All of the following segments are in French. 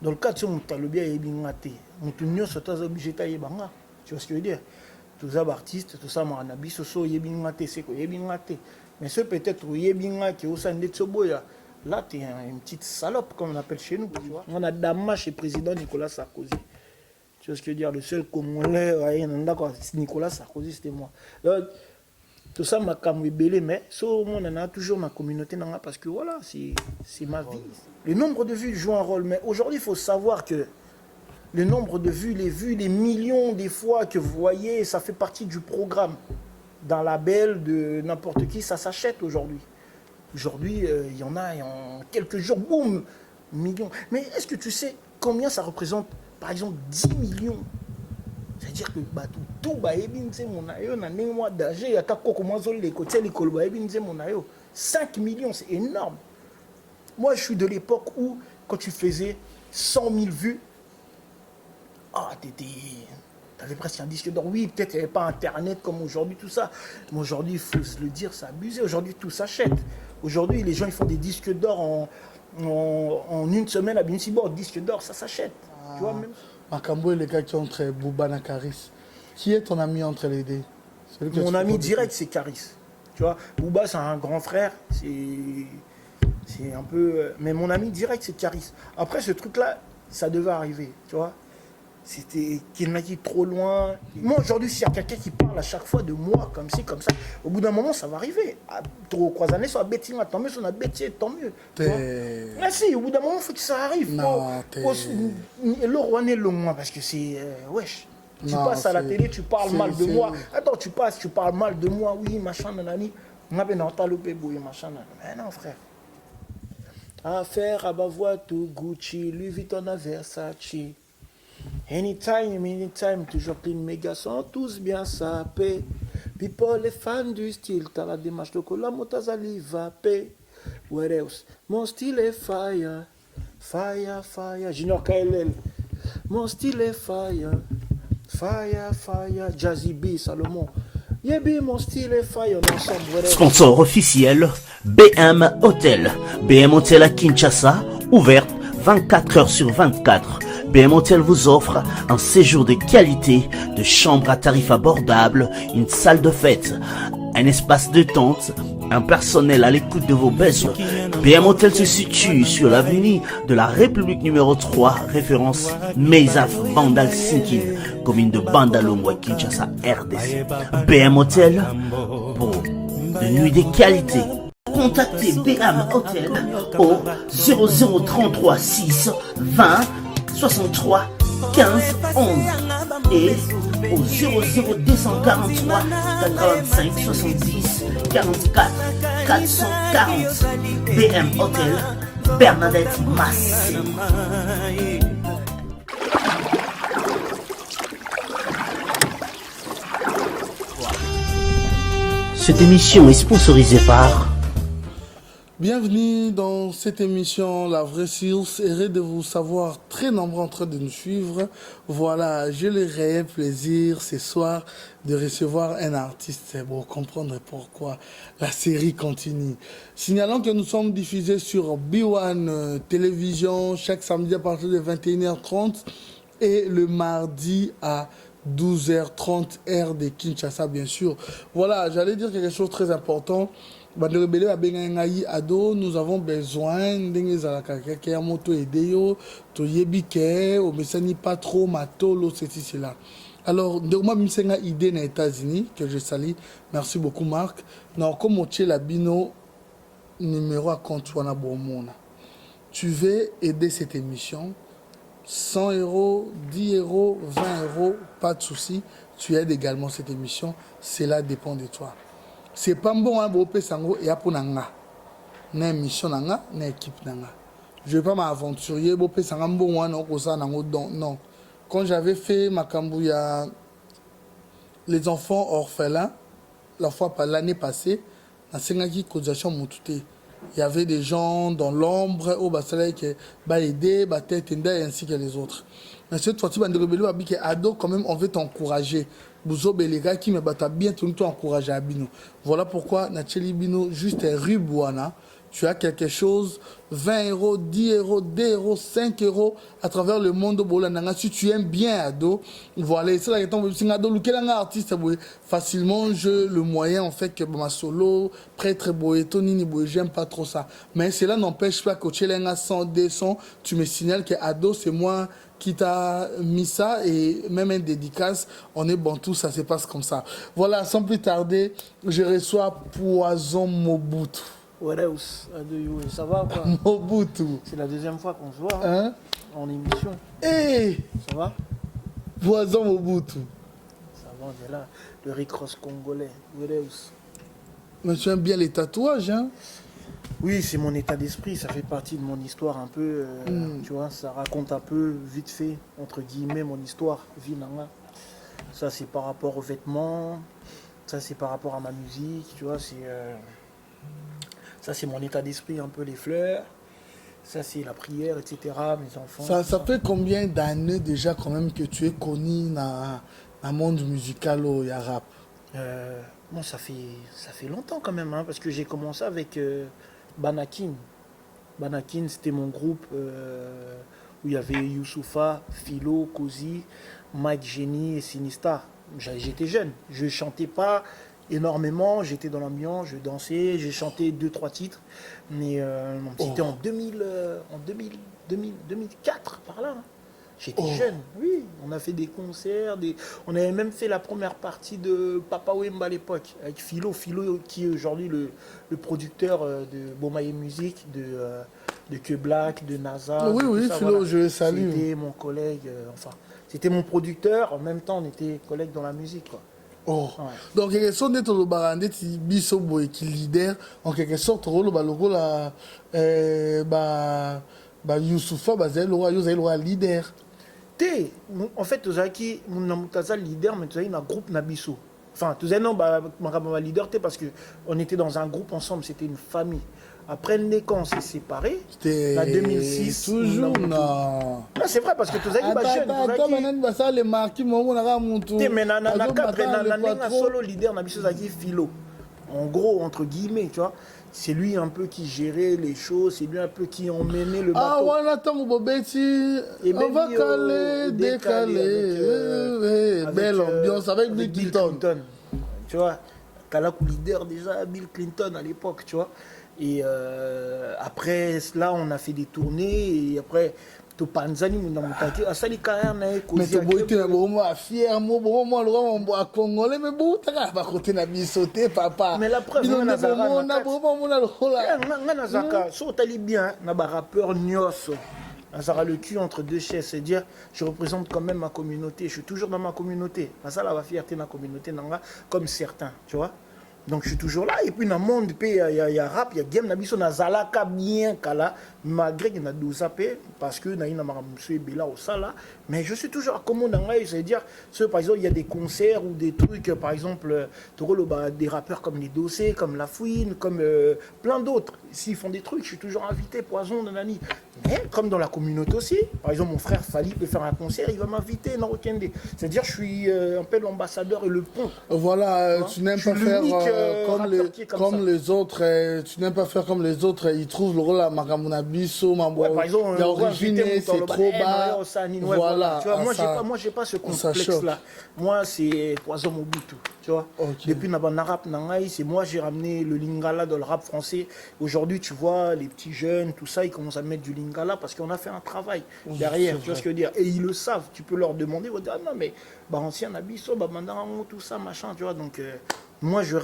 Dans le cas de ce Moutalobia et Bingate, Moutounio Sotas obligé à Yebanga. Tu vois ce que je veux dire? Tous les artistes, tout ça, Manabi, Soso, Yebingate, c'est quoi Yebingate. Mais ce peut-être Yebinga qui est au sein de Tsoboya. Là, tu es une petite salope, comme on appelle chez nous. Tu vois? On a Dama chez le président Nicolas Sarkozy. Tu vois ce que je veux dire? Le seul Congolais, Nicolas Sarkozy, c'était moi. Donc, tout ça m'a comme belé, mais ça au moins on a toujours ma communauté parce que voilà, c'est ma vie. Le nombre de vues joue un rôle, mais aujourd'hui il faut savoir que le nombre de vues, les millions des fois que vous voyez, ça fait partie du programme. Dans la belle de n'importe qui, ça s'achète aujourd'hui. Aujourd'hui, il y en a en quelques jours, boum, millions. Mais est-ce que tu sais combien ça représente, par exemple, 10 millions? C'est-à-dire que tout mon 5 millions, c'est énorme. Moi, je suis de l'époque où, quand tu faisais 100 000 vues, t'avais presque un disque d'or. Oui, peut-être qu'il n'y avait pas Internet comme aujourd'hui, tout ça. Mais aujourd'hui, il faut se le dire, c'est abusé. Aujourd'hui, tout s'achète. Aujourd'hui, les gens ils font des disques d'or en une semaine à Binsibor. Disque d'or, ça s'achète. Tu vois, même... Makambo et les gars qui ont entre Bouba et Karis. Qui est ton ami entre les deux? Mon ami direct, c'est Karis. Tu vois, Bouba, c'est un grand frère. C'est un peu... Mais mon ami direct, c'est Karis. Après, ce truc-là, ça devait arriver. Tu vois, c'était qui trop loin. Moi, aujourd'hui, s'il y a quelqu'un qui parle à chaque fois de moi, comme ci, comme ça, au bout d'un moment, ça va arriver. Trop croisaner, soit bêtis, tant mieux, soit bêtis, tant mieux. Mais si, au bout d'un moment, il faut que ça arrive. Non, le roi n'est le moins, parce que c'est... wesh. Tu passes à la télé, tu parles mal de moi. Attends, tu parles mal de moi, oui, machin, nanani. On a bien entendu machin, nanani. Mais non, frère. Affaire à Bavoitou, Gucci, Louis Vuitton, Versace. Anytime, toujours clean, mes gars sont tous bien sapés. People, les fans du style, t'as la démarche de cola, motazali va paix. What else? Mon style est fire, fire, fire. Junior KLL. Mon style est fire, fire, fire. Jazzy B, Salomon. Yebi, mon style est fire, on est ensemble. Sponsor officiel, BM Hotel. BM Hotel à Kinshasa, ouverte 24 heures sur 24. BM Hotel vous offre un séjour de qualité, de chambres à tarifs abordables, une salle de fête, un espace de tente, un personnel à l'écoute de vos besoins. BM Hotel se situe sur l'avenue de la République numéro 3, référence Meizaf Bandal Sinkin, commune de Bandalongwa, Kinshasa, RDC. BM Hotel pour de nuits de qualité. Contactez BM Hotel au 0033 6 20 63 15 11 et au 00243 85 70 44 440. BM Hotel, Bernadette Massé. Cette émission est sponsorisée par... Bienvenue dans cette émission La Vraie Source. Heureux de vous savoir très nombreux en train de nous suivre. Voilà, j'ai le réel plaisir ce soir de recevoir un artiste pour comprendre pourquoi la série continue. Signalons que nous sommes diffusés sur B1 Télévision chaque samedi à partir de 21h30 et le mardi à 12h30 heure de Kinshasa, bien sûr. Voilà, j'allais dire quelque chose de très important. Nous avons besoin de moto edeyo to yebike o mesani pas trop matolo ceci cela. Alors de moi msenga idée aux États-Unis que je salue. Merci beaucoup Marc. Non comme la bino numéro à compte wana bomona. Tu veux aider cette émission 100 €, 10 €, 20 €, pas de souci. Tu aides également cette émission. Cela dépend de toi. C'est pas bon hein, pour sango et pour nanga. Na mission nanga, na équipe nanga. Je vais pas m'aventurer pour sango bon hein, non. Quand j'avais fait ma cambouya les enfants orphelins la fois par l'année passée, na sengaki cotisation motuté. Il y avait des gens dans l'ombre au basalaï qui ba aider, ba tête ainsi que les autres. Mais cette fois-ci, ado quand même on veut t'encourager. Les gars qui me battent bien tout encourager à Bino. Voilà pourquoi Nacheli Bino juste un rubouana. tu as quelque chose, 20 euros, 10 euros, 2 euros, 5 euros à travers le monde. Si tu aimes bien Ado, voilà, c'est là que tu artiste, facilement, le moyen en fait que ma solo, prêtre, Tony, j'aime pas trop ça. Mais cela n'empêche pas que tu es 100, 200, tu me signales que Ado, c'est moi qui t'a mis ça et même un dédicace, on est bon, tout ça se passe comme ça. Voilà, sans plus tarder, je reçois Poison Mobutu. Ouais, ça va quoi? Mobutu. C'est la deuxième fois qu'on se voit Hein? en émission. Hey! Ça va? Poison Mobutu. Ça va, on est là. Le Rick Ross congolais. Mais tu aimes bien les tatouages, hein? Oui, c'est mon état d'esprit, ça fait partie de mon histoire un peu, tu vois, ça raconte un peu, vite fait, entre guillemets, mon histoire, vie nanga. Ça, c'est par rapport aux vêtements, ça, c'est par rapport à ma musique, tu vois, ça, c'est mon état d'esprit, un peu les fleurs, ça, c'est la prière, etc., mes enfants. Ça fait combien d'années déjà quand même que tu es connu dans le monde musical au rap? Moi, ça fait longtemps quand même, hein, parce que j'ai commencé avec Banakin. Banakin, c'était mon groupe où il y avait Youssoufa, Philo, Kozi, Mike Genie et Sinistar. J'étais jeune, je chantais pas énormément, j'étais dans l'ambiance, je dansais, j'ai chanté 2-3 titres, mais c'était en 2004 par là. Hein. J'étais jeune, oui. On a fait des concerts, on avait même fait la première partie de Papa Wemba à l'époque, avec Philo. Philo qui est aujourd'hui le producteur de Bomaye Music, de Que Black, de NASA. Oui, ça, Philo, voilà. je le salue. C'était mon collègue, c'était mon producteur, en même temps on était collègues dans la musique, quoi. Oh. Ouais. Donc, quelque sorte d'être le barandé, biso boy qui leader, en quelque sorte, le rôle la Youssoufa, le roi leader. En fait, tu as un leader, mais tu as un groupe Nabiso. Enfin, tu as un leader parce qu'on était dans un groupe ensemble, c'était une famille. Après, quand on s'est séparés, en 2006. Toujours, non. C'est vrai, parce que tu as dit, jeune. Attends, maintenant, ça, les marquis, mon solo leader Nabiso Zaki Philo. En gros, entre guillemets, tu vois. C'est lui un peu qui gérait les choses, c'est lui un peu qui emmenait le bateau. Ah, on attend mon bobeti, on va caler, décaler. Belle ambiance avec Bill Clinton. Tu vois, Kalakou leader déjà, Bill Clinton à l'époque, tu vois. Et après cela, on a fait des tournées et après... Topanzani Mounamutaki, Asali Kayan, mais tu es fier, moi, congolais, mais bon, tu vas côté na bisoté, papa. Mais la preuve, on a so tali bien, na ba rappeur Nyos. Azara le cul entre deux chaises, c'est dire je représente quand même ma communauté, je suis toujours dans ma communauté. Ça la fierté de ma communauté nanga comme certains, tu vois. Donc je suis toujours là et puis dans le monde il y a rap, il y a game nabiso na zalaka bien kala malgré qu'il y a dosapé parce que na ina maramsue bela au sala mais je suis toujours comme on c'est dire par exemple il y a des concerts ou des trucs par exemple des rappeurs comme les Dossé, comme La Fouine, comme plein d'autres s'ils font des trucs je suis toujours invité Poison de Nani mais comme dans la communauté aussi par exemple mon frère Fali peut faire un concert il va m'inviter dans Rokende c'est-à-dire je suis un peu l'ambassadeur et le pont voilà tu n'aimes pas faire comme les autres, tu n'aimes pas faire comme les autres, ils trouvent le rôle à Makamuna Bisso, par exemple, l'origine c'est trop bas. Voilà. Tu vois, moi j'ai pas ce complexe-là. Moi c'est Poison Mobutu, tu vois. Okay. Depuis Nabana Rap Nangaï, c'est moi j'ai ramené le Lingala dans le rap français. Aujourd'hui, tu vois, les petits jeunes, tout ça, ils commencent à mettre du Lingala parce qu'on a fait un travail derrière, tu vois ce que je veux dire. Et ils le savent, tu peux leur demander, ils vont dire, ah non mais, ancien Abisso, tout ça, machin, tu vois. Donc, moi je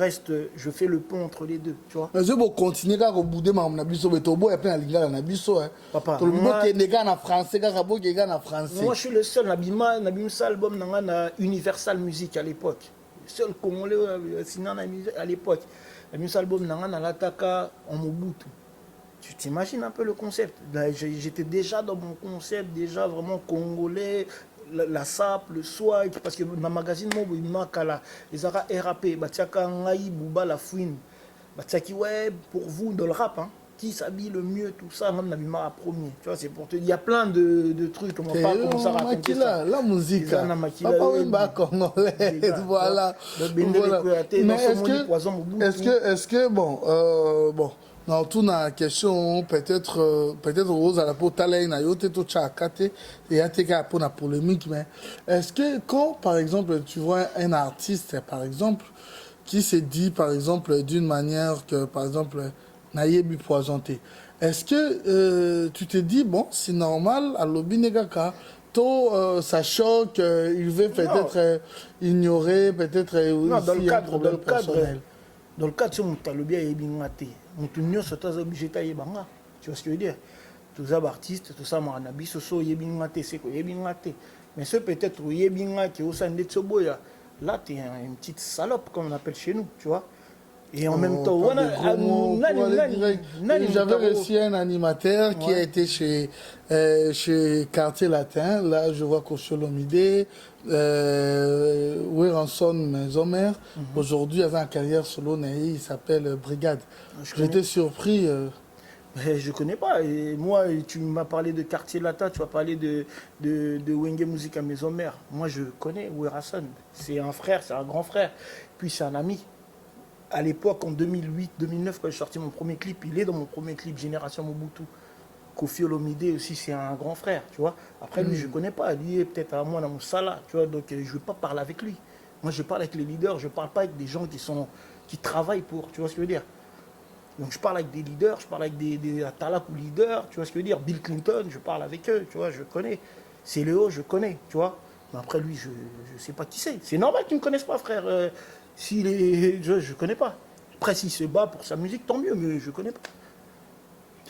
fais le pont entre les deux, tu vois. Mais je vais continuer à rebouder ma nabiso mais tobo y a plein de lingala nabiso hein. Papa. Tout le monde qui est négat en français, en français. Moi je suis le seul nabimsa album na Universal Music à l'époque. Le seul congolais sinon à l'époque. Nabimsa album na lataka en Mobutu. Tu t'imagines un peu le concept. J'étais déjà dans mon concept déjà vraiment congolais. La sape, le swag, parce que dans le magazine, il y a les RAP, La Fouine. Ouais, pour vous, dans le rap, hein, qui s'habille le mieux, tout ça, même Nabima a premier. Tu vois, c'est pour te dire, il y a plein de trucs, on va pas commencer à raconter ça. La musique, Papa Wemba congolais, voilà. Mais est-ce que, bon, Non, tout na question peut-être Rose à la potale na yote to chakate et ateka pour la polémique, mais est-ce que quand par exemple tu vois un artiste par exemple qui se dit par exemple d'une manière que par exemple nayebi poisonté, est-ce que tu te dis bon c'est normal à lobi negaka to ça choque, il veut peut-être ignorer peut-être Non, aussi un problème personnel. Dans le cadre, mon talobia est bien gâté. Mon tunio se tasse obligé de banga. Tu vois ce que je veux dire? Tous les artistes, tout ça, mon anabi, ce sont bien gâté, c'est quoi? Bien gâté. Mais ce peut-être où il est bien gâté, au sein de Tsoboya, là, tu es une petite salope, comme on appelle chez nous, tu vois? Et en même temps, j'avais reçu un animateur qui a été chez Quartier Latin. Là, je vois Kosciolomide, Weranson Maison-Mère. Aujourd'hui, il avait une carrière solo, il s'appelle Brigade. J'étais surpris. Mais je ne connais pas. Et moi, tu m'as parlé de Quartier Latin, tu as parlé de Wenge Musique à Maison-Mère. Moi, je connais Weranson. C'est un frère, c'est un grand frère. Puis c'est un ami. À l'époque, en 2008-2009, quand j'ai sorti mon premier clip, il est dans mon premier clip, Génération Mobutu. Kofi Olomide aussi, c'est un grand frère, tu vois. Après, lui, je ne connais pas. Lui est peut-être à moi dans mon sala, tu vois. Donc, je ne vais pas parler avec lui. Moi, je parle avec les leaders, je ne parle pas avec des gens qui travaillent pour, tu vois ce que je veux dire. Donc, je parle avec des leaders, je parle avec des Atalakou leaders, tu vois ce que je veux dire. Bill Clinton, je parle avec eux, tu vois, je connais. C'est Léo, je connais, tu vois. Mais après, lui, je ne sais pas qui c'est. C'est normal qu'ils ne me connaissent pas, frère. Je ne connais pas. Après, s'il se bat pour sa musique, tant mieux, mais je ne connais pas.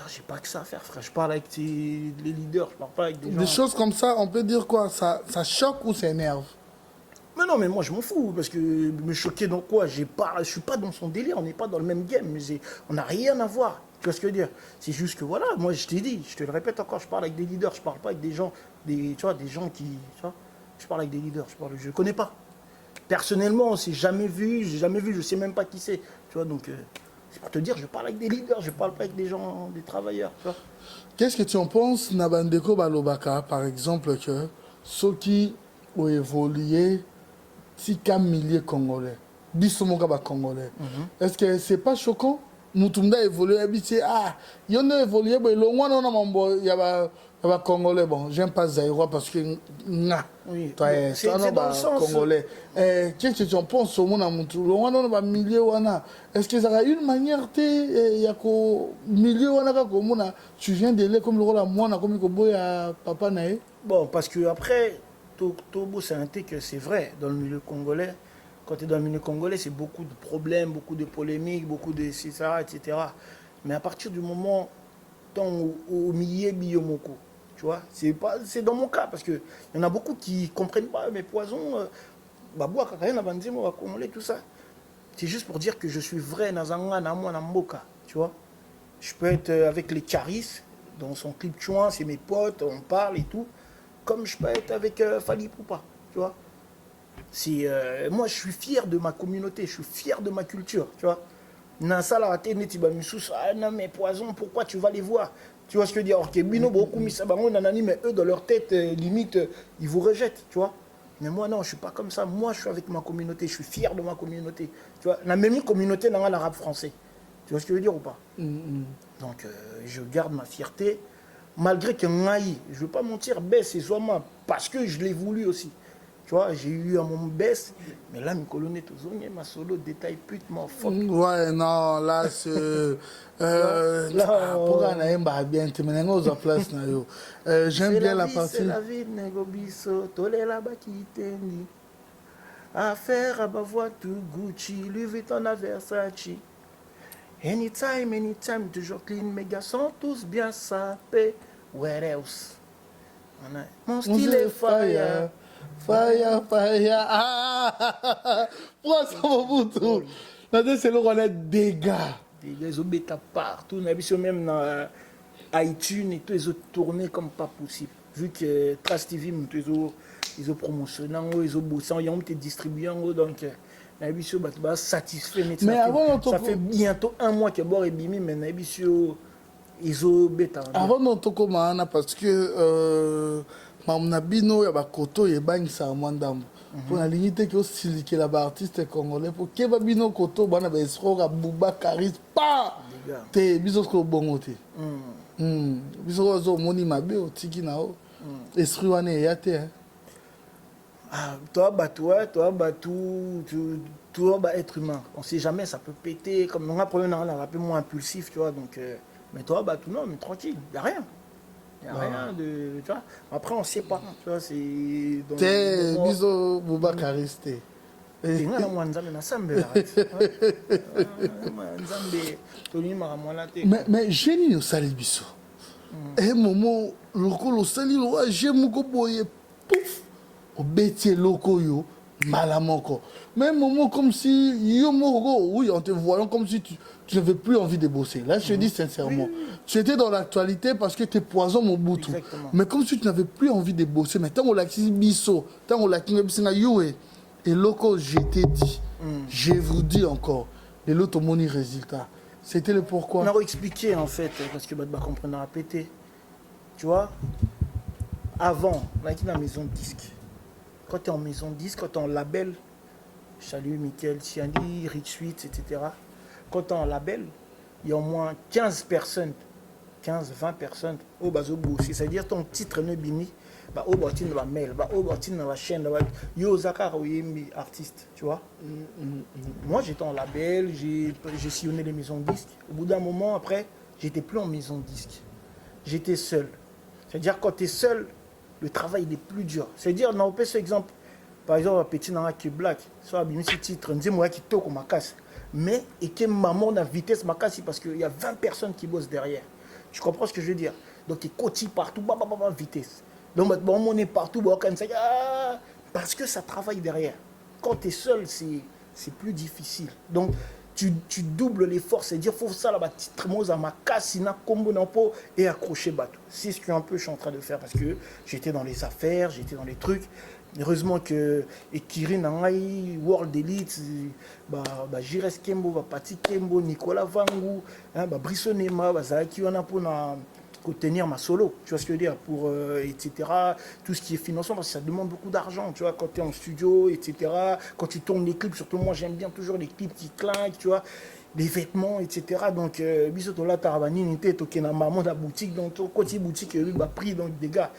J'ai pas que ça à faire, frère. Je parle avec les leaders, je parle pas avec des gens. Des choses comme ça, on peut dire quoi? Ça choque ou ça énerve? Mais non, mais moi, je m'en fous. Parce que me choquer dans quoi? Je suis pas dans son délire, on n'est pas dans le même game. On n'a rien à voir. Tu vois ce que je veux dire? C'est juste que voilà, moi, je t'ai dit, je te le répète encore, je parle avec des leaders, je parle pas avec des gens, tu vois, des gens qui. Tu vois, je parle avec des leaders, je ne connais pas. Personnellement, on s'est jamais vu, je sais même pas qui c'est. Tu vois, donc c'est pour te dire, je parle avec des leaders, je parle pas avec des gens, des travailleurs. Tu vois. Qu'est-ce que tu en penses, Nabandeko Balobaka, par exemple, que ceux qui ont évolué, si qu'un millier Congolais, Bissomoka Congolais, est-ce que c'est pas choquant? Nous tout le monde a évolué, il y en a évolué, mais le moins il y a un Congolais, bon, j'aime pas Zaïrois parce que oui, c'est dans le sens Congolais. Qu'est-ce que tu en penses au monde à mon tour? Le moins on a milieu wana. Est-ce que ça a une manière il y a qu'au milieu wana comme on tu viens de comme le rôle à moi comme il boy à papa naé? Bon, parce que après Tobo c'est un thé que c'est vrai dans le milieu congolais. Quand tu es dans le milieu congolais, c'est beaucoup de problèmes, beaucoup de polémiques, beaucoup de etc. Mais à partir du moment au milieu Biyomoko, tu vois, c'est dans mon cas, parce qu'il y en a beaucoup qui ne comprennent pas mes poisons, tout ça. C'est juste pour dire que je suis vrai Nazanga Namwa Namboka, tu vois. Je peux être avec les Charis, dans son clip Chouin, c'est mes potes, on parle et tout, comme je peux être avec Fali Poupa, tu vois. Moi, je suis fier de ma communauté, je suis fier de ma culture, tu vois. Mais poisons, pourquoi tu vas les voir? Tu vois ce que je veux dire? Mais eux, dans leur tête, limite, ils vous rejettent, tu vois. Mais moi, non, je ne suis pas comme ça. Moi, je suis avec ma communauté, je suis fier de ma communauté. Tu vois, la même communauté dans l'arabe français. Tu vois ce que je veux dire ou pas? Donc, je garde ma fierté, malgré que je ne veux pas mentir, baisse et Zouama, parce que je l'ai voulu aussi. Tu vois, j'ai eu un moment baisse, mais là, mes colonnes, ma solo détail pute, mon fuck. Ouais, non, là, c'est. Pourquoi on a bien, tu me n'as pas place, j'aime bien la partie. C'est la vie, Negobiso, tolé là-bas qui t'aime. Affaire à Bavoitou, Gucci, Louis Vuitton, Versace. Anytime, toujours clean, mes gars sont tous bien sapés. Where else? Mon style est fire. Fire. Pourquoi ça va vous tout? C'est là qu'on a des gars. Des gars, ils ont bêta partout. On a vu même dans iTunes et tout, ils ont tourné comme pas possible. Vu que Trace TV, ils ont promotionné, ils ont bossé, ils ont été distribués, donc on a vu ça satisfait. Mais avant, ça fait bientôt un mois que Bord est bimé, mais on a vu ils ont bêta. Avant, on a parce que. Mamnabino ya bakoto yebang sa mwandambo pour la limite que aussi que la artiste congolais pour que babino koto bana ba esro ka buba charisme pas gars. Te biso ko bongo te. Biso zo moni mabe o tiki na o. Esprit wana ya te. Ah, toi être humain. On sait jamais, ça peut péter. Comme on a un problème, on a un peu moins impulsif, tu vois. Donc, mais toi, non, mais tranquille, il n'y a rien. Il n'y a rien de. Tu vois. Après, on ne sait pas. Tu vois, c'est. Te biso Boubacariste. Mais génie au sali biso. Un moment, le sali le j'aime ko boye pouf au bêtier loko yo malamoko. Mais un moment comme si yo moko oui en te voyant comme si tu n'avais plus envie de bosser. Là je te dis sincèrement, tu étais dans l'actualité parce que tu es poison mon boutou. Mais comme si tu n'avais plus envie de bosser. Mais tant on l'a dit biso, tant on l'a dit yo et loko je t'ai dit, je vous dis encore, les lots ont monné résultat. C'était le pourquoi. On a expliqué en fait, parce que bah comprendre à péter. Tu vois, avant, on a été dans la maison de disque. Quand tu es en maison de disque, quand tu es en label, salut Michael Siani, Rich Sweet, etc. Quand tu es en label, il y a au moins 15 personnes, 15-20 personnes au bazo bosser. C'est-à-dire ton titre ne bini, bah au bâtiment de la mail, bah au bâtiment de la chaîne, yo zakar oyembi artiste, tu vois. Moi j'étais en label, j'ai sillonné les maisons de disques. Au bout d'un moment après, j'étais plus en maison de disques. J'étais seul. C'est-à-dire quand tu es seul, le travail il est plus dur. C'est-à-dire dans ce exemple, par exemple petit nana qui est black, soit bien ce titre, on moi qui toque ma casse, mais et que maman à vitesse ma casse parce qu'il y a 20 personnes qui bossent derrière. Tu comprends ce que je veux dire? Donc il cotille partout, vitesse. Donc bon, on est partout, parce que ça travaille derrière. Quand tu es seul, c'est plus difficile. Donc tu doubles l'effort, c'est-à-dire faut ça là-bas, titre à ma casse, combo dans peau et accrocher bateau. C'est ce que un peu je suis en train de faire parce que j'étais dans les affaires, j'étais dans les trucs. Heureusement que Kirin Angai, World Elite, Jires Kembo, Pati Kembo, Nicolas Vangou, Brissonema, Zaki Wanapona. Tenir ma solo, tu vois ce que je veux dire, pour etc. Tout ce qui est financement, parce que ça demande beaucoup d'argent, tu vois, quand tu es en studio, etc. Quand tu tournes les clips, surtout moi j'aime bien toujours les clips qui claquent, tu vois, les vêtements, etc. Donc, bisoto là, Tarabani, n'était toqué dans maman la boutique, donc ton côté boutique, prix, donc des gars.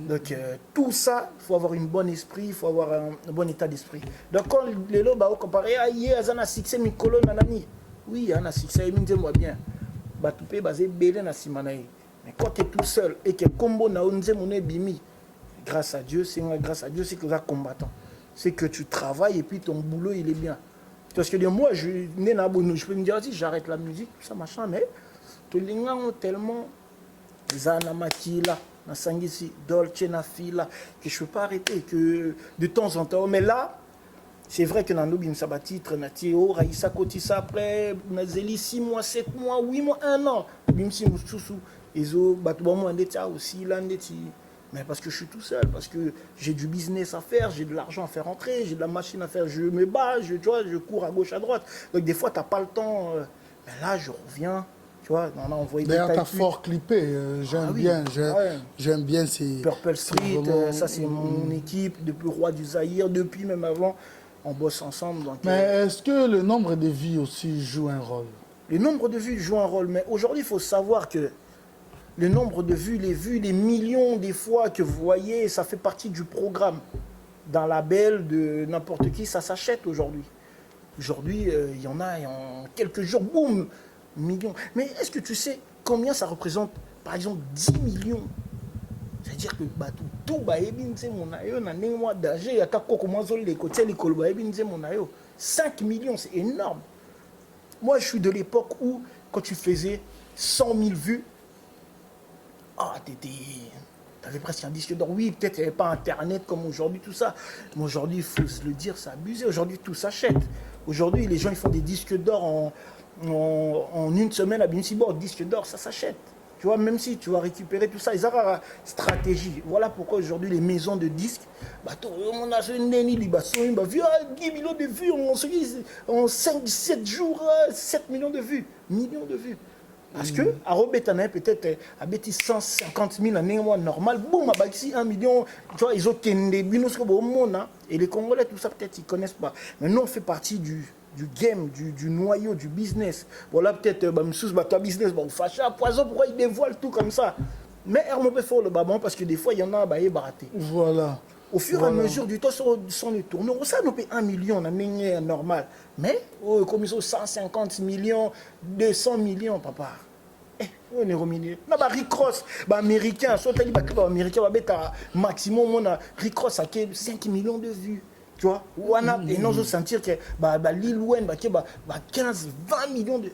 Donc, tout ça, il faut avoir un bon esprit, il faut avoir un bon état d'esprit. Donc, quand les lots, comparé à hier, il y a un succès, Mikolo, Nanani. Oui, il y a un succès, moi bien. Batoupé, basé, Bélé, Nassimanaï. Mais quand tu es tout seul et que combo na onze moné bimi, grâce à Dieu, c'est que tu es combattant. C'est que tu travailles et puis ton boulot il est bien. Parce que moi je peux me dire si j'arrête la musique, tout ça machin, mais tous les gens ont tellement Zana Makila, na Sangisi, Dolce na Fila, que je ne peux pas arrêter, que de temps en temps. Mais là, c'est vrai que dans nos bim sabatitre, Natio, Raïssa Kotissa après, Nazeli 6 mois, 7 mois, 8 mois, 1 an, bim si Moussousou. Aussi, mais parce que je suis tout seul, parce que j'ai du business à faire, j'ai de l'argent à faire rentrer, j'ai de la machine à faire, je me bats, tu vois, je cours à gauche, à droite. Donc des fois, tu n'as pas le temps. Mais là, je reviens, tu vois, on a envoyé des d'ailleurs, tu as fort clippé, j'aime bien ces... Purple Street, vraiment... ça c'est mon équipe, depuis Roi du Zaïre, depuis même avant, on bosse ensemble. Donc, mais est-ce que le nombre de vues aussi joue un rôle? Le nombre de vues joue un rôle, mais aujourd'hui, il faut savoir que le nombre de vues, les millions des fois que vous voyez, ça fait partie du programme. D'un label, de n'importe qui, ça s'achète aujourd'hui. Aujourd'hui, il y en a en quelques jours, boum, millions. Mais est-ce que tu sais combien ça représente, par exemple, 10 millions? C'est-à-dire que tout, 5 millions, c'est énorme. Moi, je suis de l'époque où, quand tu faisais 100 000 vues, t'avais presque un disque d'or. Oui, peut-être qu'il n'y avait pas Internet comme aujourd'hui, tout ça. Mais aujourd'hui, il faut se le dire, c'est abusé. Aujourd'hui, tout s'achète. Aujourd'hui, les gens ils font des disques d'or en une semaine à Binsibo. Disque d'or, ça s'achète. Tu vois, même si tu vas récupérer tout ça, ils ont une stratégie. Voilà pourquoi aujourd'hui, les maisons de disques, on a 10 millions de vues en 5-7 jours, 7 millions de vues. Millions de vues. Parce que, à Robetana, peut-être, à Betty 150 000 en un mois normal, boum, à Baxi 1 million, tu vois, ils ont des binos comme au monde, et les Congolais, tout ça, peut-être, ils ne connaissent pas. Mais nous, on fait partie du game, du noyau, du business. Voilà, peut-être, business, fâché à poison, pourquoi il dévoile tout comme ça? Mais on peut faire le babon parce que des fois, il y en a qui baraté. Voilà. Au fur et à mesure du temps, sont les tourneurs. Ça nous paye 1 million, on a gagné normal. Mais, comme ils sont 150 millions, 200 millions, papa. On est remis. Non, Rick Ross, américain, soit tu dis américain, maximum, on a Rick Ross a 5 millions de vues. Tu vois, et nous sentir que Lil Wayne, 15, 20 millions de.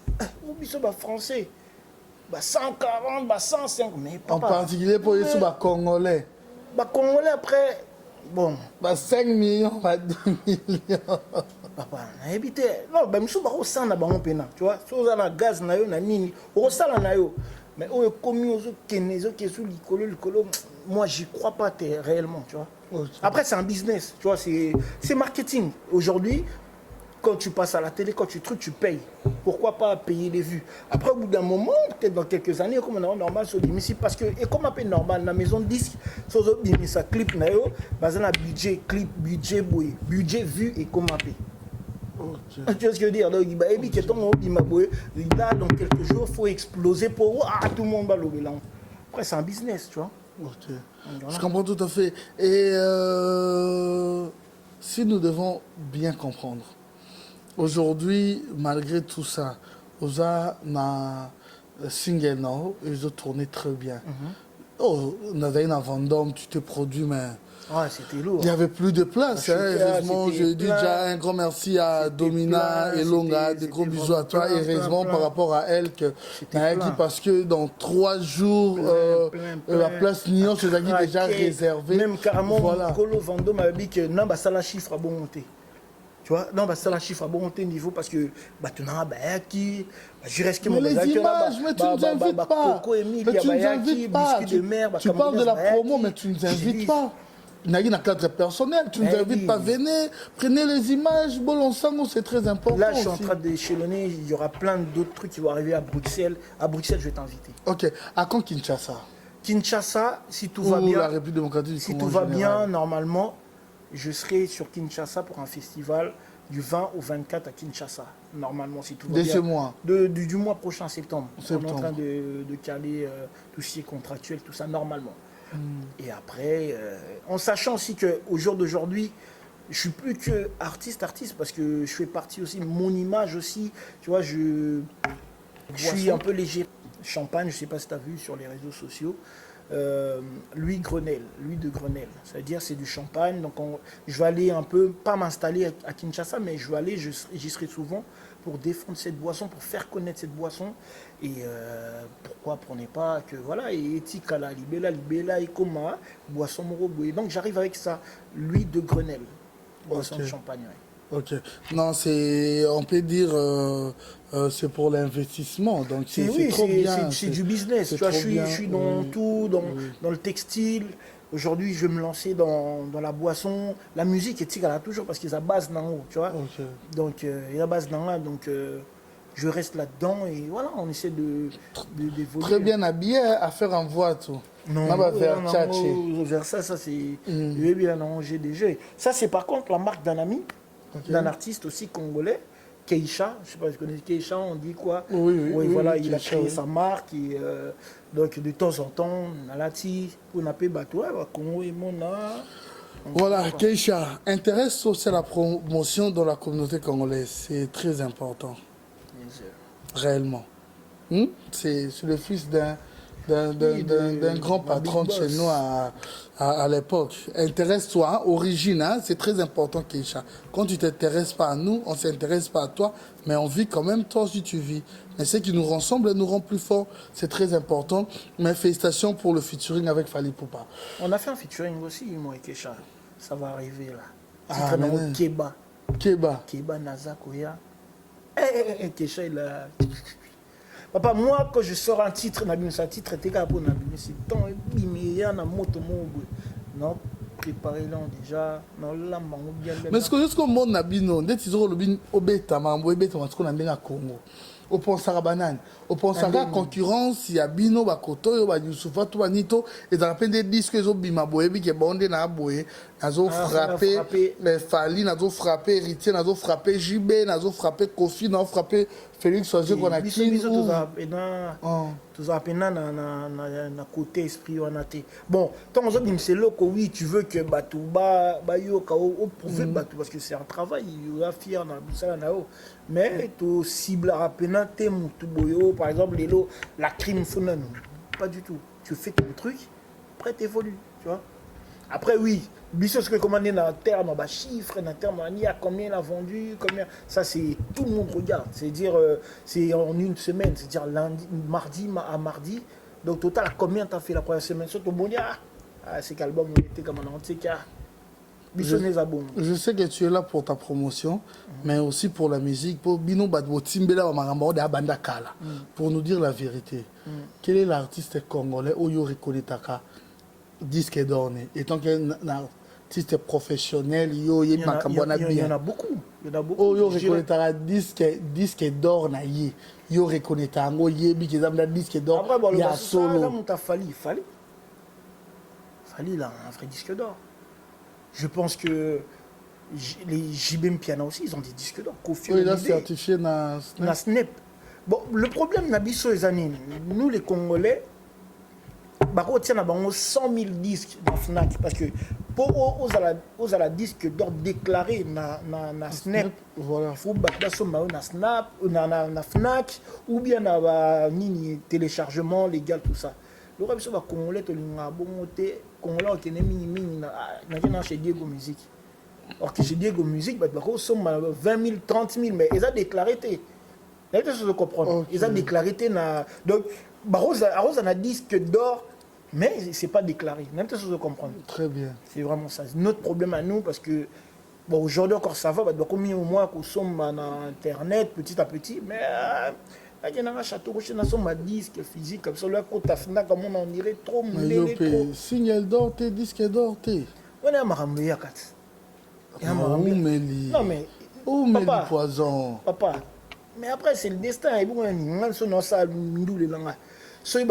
Oublie ça, français. 140, 105. Mais papa. En particulier pour les Congolais. Congolais après. Bon. 5 millions, 10 millions. Papa, on a évité. Non, je suis pas au sein de la pena. Tu vois, si on a un gaz, on a un nini. Au sein de la mais on est commis aux autres qui sont l'icolo. Moi, j'y crois pas réellement, tu vois. Okay. Après, c'est un business, tu vois, c'est marketing. Aujourd'hui, quand tu passes à la télé, quand tu payes. Pourquoi pas payer les vues? Après, au bout d'un moment, peut-être dans quelques années, comme on a normal sur l'émission, parce que, et comme on appelle normal, dans la maison de disque, sur ça clip, on a budget clip, budget vu et comme on appelle. Okay. Tu vois ce que je veux dire? Donc, là, dans quelques jours, il faut exploser pour tout le monde va lever là. Après, c'est un business, tu vois. Okay. Je comprends tout à fait. Et si nous devons bien comprendre, aujourd'hui, malgré tout ça, Oza na single now, ils ont tourné très bien. Oh, Nadaïna Vendôme, tu t'es produit, mais ouais, c'était lourd. Il n'y avait plus de place. Heureusement, je dis déjà un grand merci à Domina et Longa, des gros bisous à toi. Et heureusement par rapport à elle, parce que dans 3 jours, la place Nyon, c'est déjà réservée. Même carrément, Colo Vendôme m'a dit que non, ça la chiffre à bon monter. Tu vois, non, ça la chiffre à bon monter niveau parce que tu n'as pas qui. Je reste mais les images, mais tu ne nous invites pas. Mais tu ne nous invites pas. Tu parles de la promo, mais tu ne nous invites pas. Il y a un cadre personnel, tu ne nous invites pas, venez, prenez les images, Bolonsango, c'est très important. Là, je suis en train d'échelonner, il y aura plein d'autres trucs qui vont arriver à Bruxelles. À Bruxelles, je vais t'inviter. Ok, à quand Kinshasa? Kinshasa, si tout va bien, la République démocratique du si tout va bien, normalement, je serai sur Kinshasa pour un festival du 20 au 24 à Kinshasa. Normalement, si tout va bien. Dès ce mois? Du mois prochain, septembre. On est en train de caler tout ce qui est contractuel, tout ça, normalement. Et après, en sachant aussi qu'au jour d'aujourd'hui, je ne suis plus que artiste, parce que je fais partie aussi, mon image aussi, tu vois, je suis un peu léger. Champagne, je ne sais pas si tu as vu sur les réseaux sociaux, Louis de Grenelle. C'est-à-dire c'est du champagne, donc je vais aller un peu, pas m'installer à Kinshasa, mais je vais aller, j'y serai souvent pour défendre cette boisson, pour faire connaître cette boisson. Et pourquoi prenez pas que voilà, et Tikala, Libella, et Koma, boisson Moroboué. Donc j'arrive avec ça, l'huile de Grenelle, boisson de champagne. Ouais. Ok. Non, on peut dire, c'est pour l'investissement. Donc c'est trop bien. C'est du business. Tu vois, je suis dans tout, dans le textile. Aujourd'hui, je vais me lancer dans la boisson. La musique, et là toujours parce qu'ils a base dans haut, tu vois. Okay. Donc, il y a base dans là, donc je reste là-dedans et voilà, on essaie d'évoluer. Très bien habillé à faire en voix, tout. Non, vers ça, c'est... J'ai déjà. Ça, c'est par contre la marque d'un ami, d'un artiste aussi congolais, Keisha. Je ne sais pas si vous connaissez Keisha, on dit quoi? Oui, voilà, il a créé sa marque et... donc de temps en temps, Nalati, on appelle Bateau, Congo et Mona. Voilà, Keisha, intéresse aussi à la promotion dans la communauté congolaise. C'est très important. Réellement. C'est le fils d'un grand patron de chez nous à l'époque. Intéresse-toi, origine, c'est très important, Keisha. Quand tu ne t'intéresses pas à nous, on ne s'intéresse pas à toi, mais on vit quand même toi aussi tu vis. Mais ce qui nous rassemble nous rend plus forts, c'est très important. Mais félicitations pour le featuring avec Fally Poupa. On a fait un featuring aussi, moi et Keisha. Ça va arriver là. Keba Nazakoya. Keisha, il a... Papa, moi, quand je sors un titre, un titre, c'est tant bimé, moto, non, préparez-le déjà. Mais ce que je monde nabino, dès qu'ils ont le bin obéta, mambo obéta, parce qu'on a bien à Congo. on pense à la banane, on pense à la concurrence, il y a Bino, Bakoto, il y a Youssoufa, tout Nito, et dans la peine des disques, ils ont Bimaboé, qui est bondé dans la bouée, ils ont frappé, Fali, ils ont frappé, Héritier, ils ont frappé, JB, ils ont frappé, Kofi, ils ont frappé, Félix Ozier, qu'on a qui. Tout ça, na côté esprit, on a été. Bon, tant que c'est là que oui, tu veux que Batouba, Bayo, prouver Batou, parce que c'est un travail, il va fier dans ça, mais tu cibles à peine, par exemple, la crime, pas du tout. Tu fais ton truc, après tu évolues, tu vois. Après, oui, ce que commandé dans le terme, chiffre, dans le terme, combien il a vendu, combien. Ça, c'est tout le monde regarde. C'est-à-dire, c'est en une semaine, c'est-à-dire lundi, mardi à mardi. Donc, total, combien tu as fait la première semaine? Surtout, bon, c'est qu'album, on était comme un antique. Je sais que tu es là pour ta promotion, mais aussi pour la musique, pour Bino Badbo Timbela de Abanda Kala, pour nous dire la vérité. Quel est l'artiste congolais où il reconnaît disque d'or, étant qu'un artiste professionnel, il y en a beaucoup. Il y en a beaucoup. Oh, il reconnaît disque d'or, il reconnaît un disque d'or. Après, il y a solo. Fali, là, un vrai disque d'or. Je pense que les JBM Piano aussi, ils ont des disques d'or. Kofi, il a certifié dans Snap. Bon, le problème, Nabiso et Zanine, nous les Congolais, on tient 100 000 disques dans Fnac parce que pour aux la disque d'or déclaré na Snap, voilà, faut na Snap, na Fnac ou bien na nini téléchargement légal tout ça. Le reste va Congolais to linga bongoté Congolais qui n'est mini na chez Diego Musique. Or que chez Diego Musique bah somme 20 000 30 000 mais ils a déclaré je comprends. Ils ont déclaré donc Barroso a un disque d'or, mais c'est pas déclaré. Même chose de comprendre. Très bien. C'est vraiment ça. C'est notre problème à nous parce que bon aujourd'hui encore ça va. Donc combien au moins qu'on sommes dans internet petit à petit, mais il y a un château rocher dans son disque physique comme ça là quand t'as fini comme on dirait trop mêlé trop. Signal d'or, disque d'or, on est à Maramouya kat. Non mais papa, poison. Papa. Mais après, c'est le destin. Et bon, c'est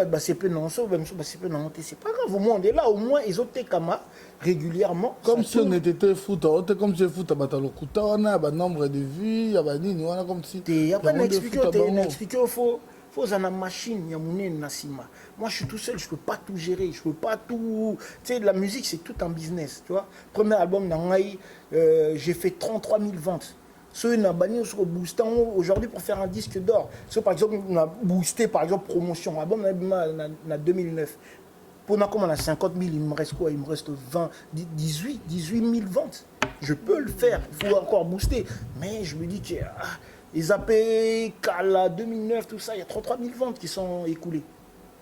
pas grave. Au monde est là, au moins, ils ont été régulièrement. Comme si on était foot, comme si foot, on a nombre de vues, comme si. Après, on explique il faut une machine, il y a mon Nassima. Moi, je suis tout seul, je ne peux pas tout gérer, je peux pas tout. Tu sais, la musique, c'est tout un business, tu vois. Premier album, j'ai fait 33 000 ventes. Ceux qui ont banni sur boostant aujourd'hui pour faire un disque d'or. Ceux par exemple on a boosté par exemple promotion. Album en 2009. Pour on a 50 000, il me reste quoi? Il me reste 18 000 ventes. Je peux le faire. Il faut encore booster. Mais je me dis que les AP, Kala, 2009, tout ça, il y a 33 000 ventes qui sont écoulées.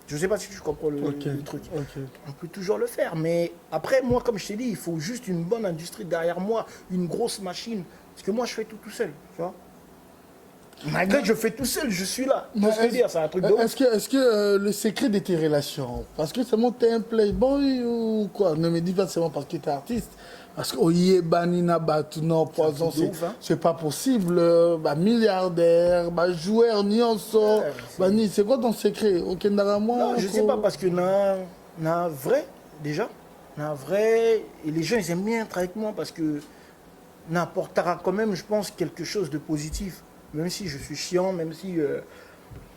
Je ne sais pas si tu comprends le truc. On peut toujours le faire. Mais après, moi, comme je t'ai dit, il faut juste une bonne industrie derrière moi, une grosse machine. Parce que moi, je fais tout seul, tu vois. Malgré que je fais tout seul, je suis là. C'est un truc de ouf. Est-ce que le secret de tes relations, parce que seulement t'es un playboy ou quoi? Ne me dis pas seulement parce que t'es artiste. Parce que Banina Batuno Poison, c'est pas possible. Milliardaire, joueur, Nyonso. C'est quoi ton secret? Non, je sais pas, parce que na vrai, déjà. Na vrai, et les gens, ils aiment bien être avec moi parce que n'apportera quand même, je pense, quelque chose de positif. Même si je suis chiant, même si...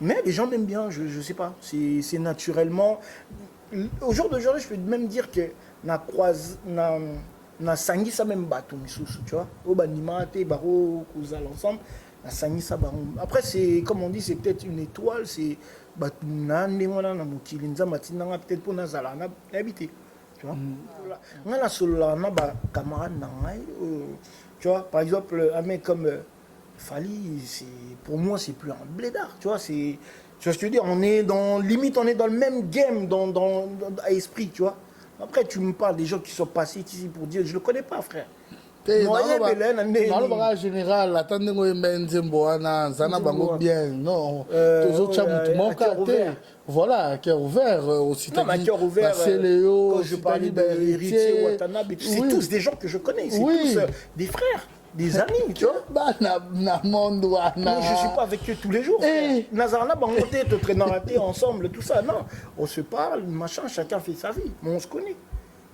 Mais les gens m'aiment bien, je sais pas. C'est naturellement... Au jour d'aujourd'hui, je peux même dire que na sangi ça même bateau, tu vois. Au banima, te baro, cousa l'ensemble. Na sangi ça baro. Après, c'est, comme on dit, c'est peut-être une étoile, c'est... Batou nande, moi, na mokili, nza matina, peut-être pour nazala, na habité. Tu vois, tu vois, par exemple, un mec comme Fali, pour moi, c'est plus un blédard. Tu vois, tu vois ce que je veux dire? On est dans le même game à esprit, tu vois. Après, tu me parles des gens qui sont passés ici pour dire, je le connais pas, frère. Général, attendez bien. Non, voilà, cœur ouvert aussi. Non, mais cœur ouvert, quand je parlais d'Héritier, Watanabe, c'est tous des gens que je connais, c'est tous des frères. des amis, tu vois. Bah, na monde wana. Mais je suis pas avec eux tous les jours. Eh. Nazarana, bangoté, te traînant raté ensemble, tout ça. Non, on se parle, machin, chacun fait sa vie. Mais on se connaît,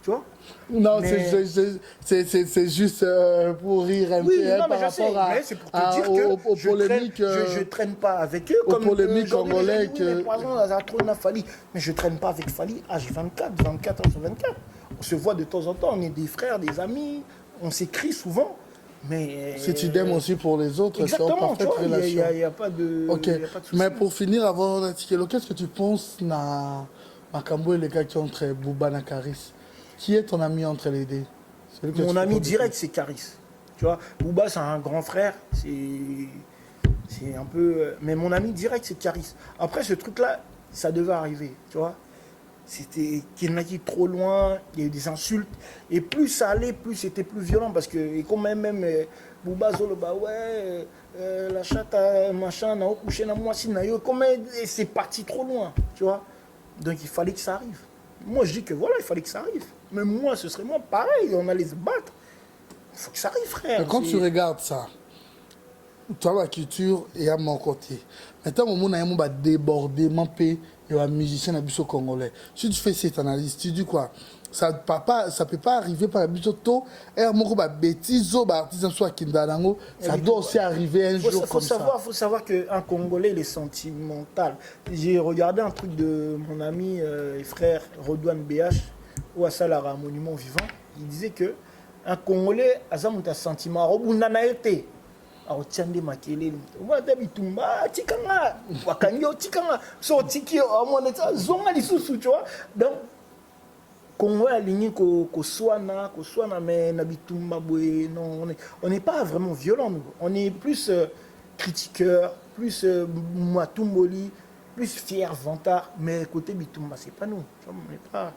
tu vois. Non, Mais- c'est juste pour rire un Oui, peu hein, non, mais par je sais, rapport mais c'est pour te dire que aux je polémiques. je traîne pas avec eux. aux Comme polémiques aujourd'hui, congolais les gens disent, oui, mais poison, on a trop Fali. Mais je traîne pas avec Fali H24, 24 heures sur 24. On se voit de temps en temps, on est des frères, des amis, on s'écrit souvent. Mais C'est idem aussi pour les autres, c'est en exactement, tu parfaite vois, relation. il n'y a pas de Ok, il y a pas de souci. mais pour finir, avant d'articuler, qu'est-ce que tu penses na Makambo et les gars qui ont entre Bouba et Karis? Qui est ton ami entre les deux? Celui que Mon tu ami peux direct, c'est Caris. Tu vois, Bouba, c'est un grand frère. C'est un peu. Mais mon ami direct, c'est Caris. Après, ce truc-là, ça devait arriver. Tu vois, c'était Kenaki trop loin, il y a eu des insultes. Et plus ça allait, plus c'était plus violent. Parce que, et quand même, Bouba Zolo, bah ouais, la chatte, machin, n'a couché dans moi, si, et c'est parti trop loin. Tu vois, donc il fallait que ça arrive. Moi, je dis que voilà, il fallait que ça arrive. Mais moi, ce serait moi, pareil, on allait se battre. Il faut que ça arrive, frère. Mais quand C'est- tu regardes ça, toi, la culture est à mon côté. Maintenant, au moment où on va déborder, il y a un musicien congolais. Si tu fais cette analyse, tu dis quoi? Ça peut pas arriver par la tôt. Et à mon bêtise, artisan soit Kindalango, ça doit aussi arriver un jour comme ça. Faut savoir qu'un Congolais, il est sentimental. J'ai regardé un truc de mon ami et frère Rodouane BH, ou à Salara, un monument vivant. Il disait que un Congolais a un sentiment. Robunanaete. Aotiande makele. Wada bitumba tikanga. Wakanyo tikanga. So tiki amoneta zonga lisusu, tu vois. Donc Congo aligné ko swana mais na bitumba boye non on n'est pas vraiment violent nous. On est plus critiqueur, plus matumboli, plus fier vantard mais côté bitumba c'est pas nous. Tu vois, on n'est pas.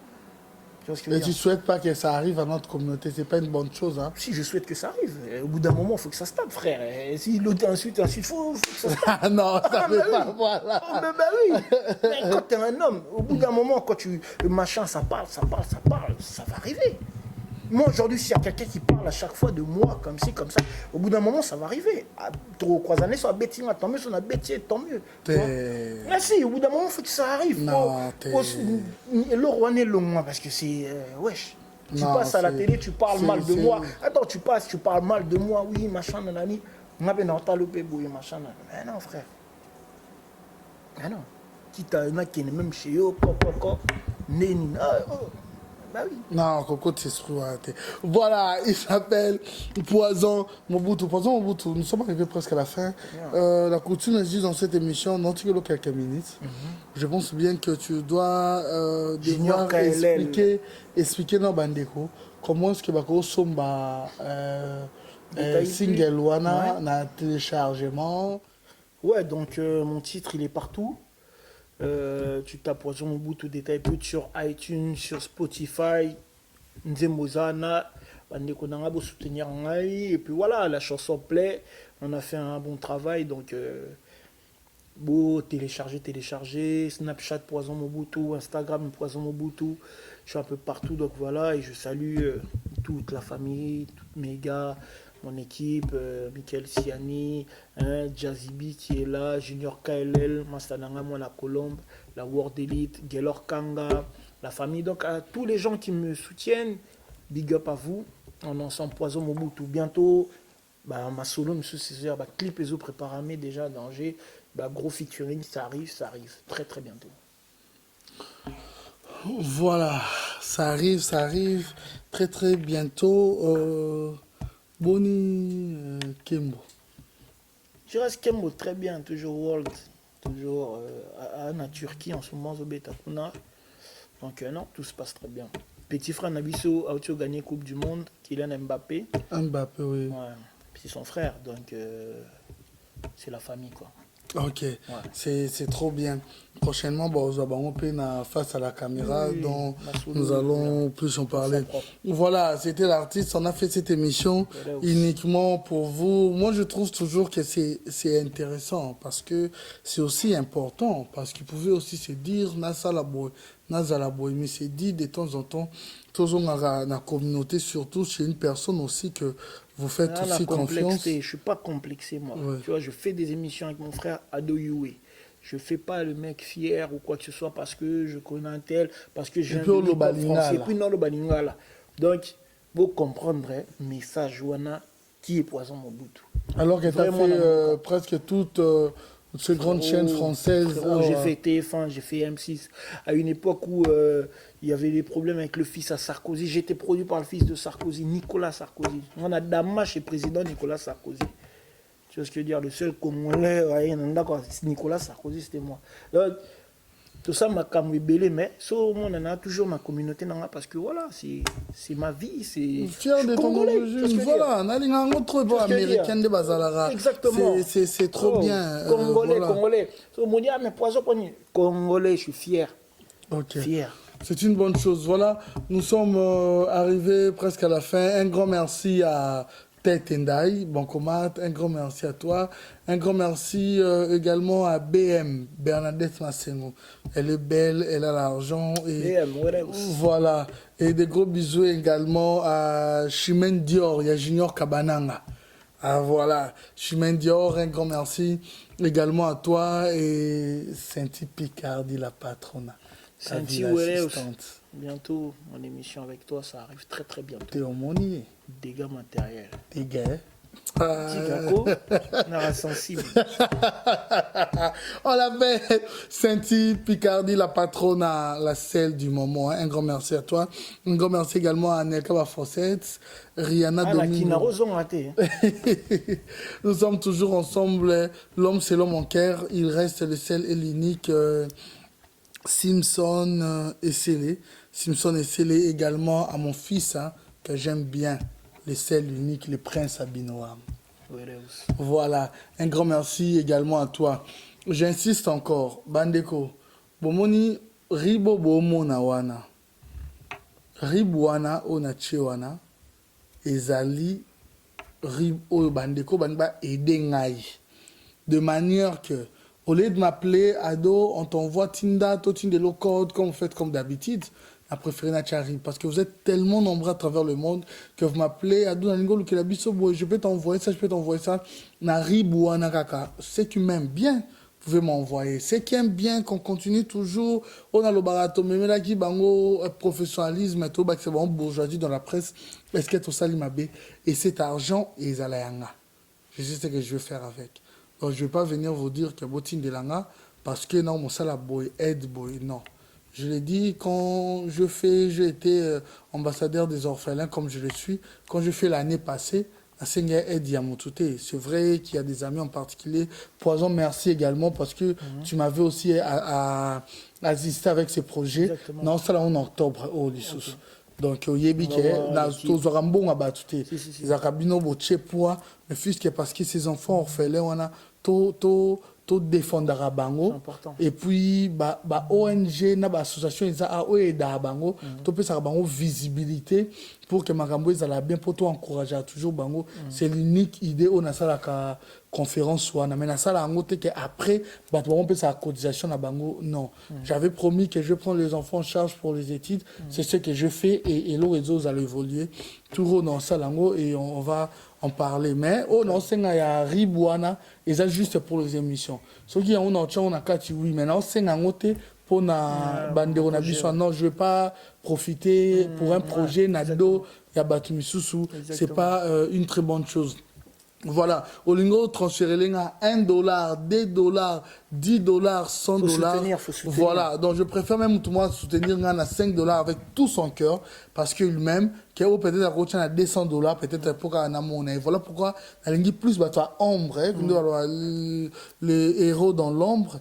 Tu vois ce que je veux Et tu dire? souhaites pas que ça arrive à notre communauté, c'est pas une bonne chose. Hein. Si je souhaite que ça arrive, au bout d'un moment, il faut que ça se tape, frère. Et si l'autre insulte, il faut que ça se tape. Ah non, ça Ah, ne bah fait pas, oui. voilà. Oh, bah oui. Mais quand tu es un homme, au bout d'un moment, quand le machin, ça parle, ça va arriver. Moi, aujourd'hui, s'il y a quelqu'un qui parle à chaque fois de moi, comme ci, comme ça, au bout d'un moment, ça va arriver. Trop croisané sur la bêtise, tant mieux, sur la bêtise, tant mieux. Tu vois. Mais si, au bout d'un moment, il faut que ça arrive. Non, Le roi n'est long, moi, parce que c'est. Wesh. Tu Non, passes à la c'est- télé, tu parles mal de c'est- moi. Attends, tu parles mal de moi, oui, machin, nanani. On a bien entendu le pébou, machin, nanani. Mais non, frère. Mais non. Quitte à un mec qui est même chez eux, neni. Bah oui. Non, Coco, c'est arrêté. Voilà, il s'appelle Poison Mobutu. Poison Mobutu, nous sommes arrivés presque à la fin. La coutume est juste dans cette émission, dans quelques minutes. Je pense bien que tu dois Junior devoir KLL. expliquer dans Bandeko comment est-ce que Bako Somba Détail single plus. wana Ouais. na téléchargement. Ouais, donc mon titre, il est partout. Tu tapes Poison Mobutu détail plus sur iTunes, sur Spotify, Nzemozana, Bandeko Nangabo soutenir Ngai. Et puis voilà, la chanson plaît. On a fait un bon travail. Donc, beau, télécharger. Snapchat Poison Mobutu, Instagram Poison Mobutu. Je suis un peu partout. Donc voilà, et je salue toute la famille, tous mes gars. Mon équipe, Michael Siani, Jazzy B qui est là, Junior KLL, Mastananga, moi la Colombe, la World Elite, Gaylor Kanga, la famille. Donc à tous les gens qui me soutiennent, big up à vous. On est ensemble Poison Mobutu. Bientôt, bah, ma solo, monsieur César, bah, clip et préparé déjà à danger. Bah, gros featuring, ça arrive très très bientôt. Voilà, ça arrive très très bientôt. Boni Kembo. Je reste Kembo très bien, toujours World, toujours en Turquie en ce moment, Zobeta Kuna. Donc non, tout se passe très bien. Petit frère Nabiso a aussi gagné Coupe du Monde, Kylian Mbappé. Mbappé, oui. Ouais. Puis c'est son frère, donc c'est la famille quoi. Ok, c'est trop bien. Prochainement, bon, on peut face à la caméra, Oui, dont Massoulou, nous allons plus en parler. propre. Voilà, c'était l'artiste. On a fait cette émission uniquement pour vous. Moi, je trouve toujours que c'est intéressant parce que c'est aussi important. Parce qu'il pouvait aussi se dire, Nasa la boy, nazala boy, mais c'est dit de temps en temps, toujours dans la communauté, surtout chez une personne aussi que vous faites Ah, aussi la complexité, confiance. je suis pas complexé moi. Ouais. Tu vois, je fais des émissions avec mon frère Ado Yue. Je fais pas le mec fier ou quoi que ce soit parce que je connais un tel, parce que j'ai puis, un le Balingala. Et puis non le Balingala. Donc, vous comprendrez, message Wana qui est poison mon bout. Alors que tu as Vraiment, fait presque toutes ces grandes chaînes françaises. Frérot, j'ai fait TF1, j'ai fait M6. À une époque où il y avait des problèmes avec le fils à Sarkozy, j'étais produit par le fils de Sarkozy, Nicolas Sarkozy. On a Dama chez président Nicolas Sarkozy. Tu vois ce que je veux dire? Le seul Congolais, ouais, Nicolas Sarkozy, c'était moi. Donc, tout ça m'a camoué, mais au monde, on a toujours ma communauté parce que voilà, c'est ma vie. C'est fier de ton Congolais. origine. Voilà, on a une autre américaine de Bazalara. Exactement. C'est trop bien. Congolais, voilà. Congolais. So, on dit, ah, mais poisson, Congolais, je suis fier. Ok. Fier. C'est une bonne chose. Voilà, nous sommes arrivés presque à la fin. Un grand merci à Tête Endai, Bancomat. Un grand merci à toi. Un grand merci également à BM, Bernadette Massengo. Elle est belle, elle a l'argent. Et BM, ouais, voilà. Et des gros bisous également à Chimène Dior, il y a Junior Kabananga. Ah voilà, Chimène Dior, un grand merci également à toi et Sainty Picardie, la patronne. Sainty assistante. Bientôt, mon émission avec toi, ça arrive très très bientôt. T'es au monier. Dégâts matériels. Dégâts. Tigaco, on a sensible. On l'appelle Sainty Picardie, la patronne, la selle du moment. Un grand merci à toi. Un grand merci également à Nelka Bafosset, Rihanna Domino. Nous sommes toujours ensemble. L'homme, c'est l'homme en cœur. Il reste le seul et l'unique Simpson et Scellé. Simpson et Scellé également à mon fils, hein, que j'aime bien. Le seul, l'unique, le prince Abinoam. Voilà, un grand merci également à toi. J'insiste encore, Bandeko, Bomoni, Ribo Bomona Wana, Ribwana Onachewana, Ezali, Ribo Bandeko, Banba Edengai. De manière que, au lieu de m'appeler Ado, on t'envoie Tinda, Totindelo Code, comme vous faites comme d'habitude. A préféré Nachari parce que vous êtes tellement nombreux à travers le monde que vous m'appelez Adou Naningolo Kelabiso boy, je peux t'envoyer ça, je peux t'envoyer ça. Nari Bouana Kaka, ceux qui m'aiment bien, vous pouvez m'envoyer. Ceux qui aiment bien qu'on continue toujours, on a le barato, mais là qui bango professionnalisme et tout, bah c'est bon bourgeoisie dans la presse, est-ce que tout ça l'imabé et cet argent ils allaient je sais ce que je vais faire avec. Donc je vais pas venir vous dire que botine de langa parce que non mon sala boy aide boy non. Je l'ai dit, quand j'ai été ambassadeur des orphelins, comme je le suis, quand je fais l'année passée, c'est vrai qu'il y a des amis en particulier. Poison, merci également, parce que tu m'avais aussi assisté avec ces projets. Exactement. Non, ça là en octobre, au Lissous. Donc, au Yébike, tous Rambon à battuté. Les Arabino, le fils qui est parce que ses enfants orphelins, on a tout défendre bango et puis ba ONG na ba association ils a da bango to peut ça bango visibilité pour que makambo ils bien pour toi encourager toujours bango c'est l'unique idée on a ça la conférence soit na mais na ça la ngote que après ba on peut sa cotisation na bango non j'avais promis que je prends les enfants en charge pour les études c'est ce que je fais et le réseau va évoluer tout dans ça lango et on va en parler mais oh non c'est ya Ribwana et ça juste pour les émissions ceux qui ont on a quatre oui maintenant c'est ngote pour na bandero na biso non je vais pas profiter pour un projet nado ya batumisusu c'est pas une très bonne chose. Voilà, au lingo transférer à $1, $2, $10, $100. Faut soutenir. Voilà, donc je préfère même tout moi soutenir à $5 avec tout son cœur parce qu'il m'aime, qu'il peut-être à coach à $200, peut-être pour un amour. Voilà pourquoi la ligne plus toi ombre, les héros dans l'ombre,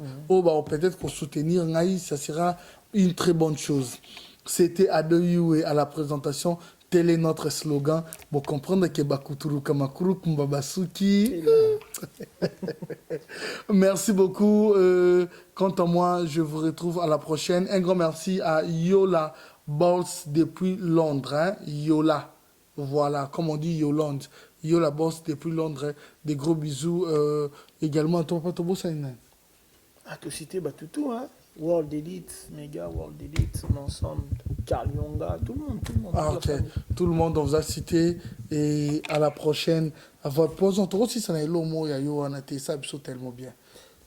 peut-être pour soutenir ça sera une très bonne chose. C'était Adoyou à la présentation. Tel est notre slogan. Pour comprendre que Bakuturu Kamakuru Kumbabasuki. Merci beaucoup. Quant à moi, je vous retrouve à la prochaine. Un grand merci à Yola Balls depuis Londres. Hein? Yola. Voilà, comme on dit Yolande. Yola Balls depuis Londres. Des gros bisous. Également à ton pote Bossaïna. Ah, tu cité Batutu, hein? World Elite, Mega World Elite, l'ensemble, Carl Yonga, tout le monde. Ah, toute la ok. famille. Tout le monde, on vous a cité. Et à la prochaine. À votre pause, on trouve aussi ça le mot, il y a eu un ça tellement bien.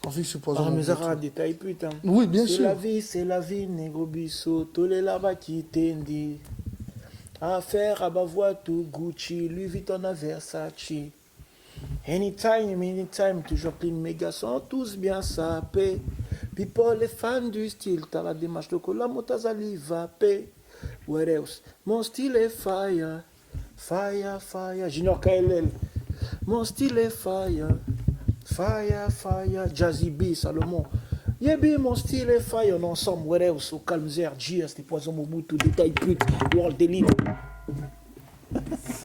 On fait supposer. Ah, mais ça a détail, putain. Oui, bien sûr. C'est la vie, négro bisso, tous les là-bas qui t'endit. Affaire à Bavoitou, Gucci, Louis Vuitton à Versace. Anytime, toujours clean, méga sont tous bien sapés. People, les fans du style, t'as la démarche de cola, motazali va paix. What else? Mon style est fire, Junior KLL. Mon style est fire, Jazzy B, Salomon. Yebi, mon style est fire, on ensemble, what else? Au calme, GS, les poisons Mobutu, détail pute, World Elite.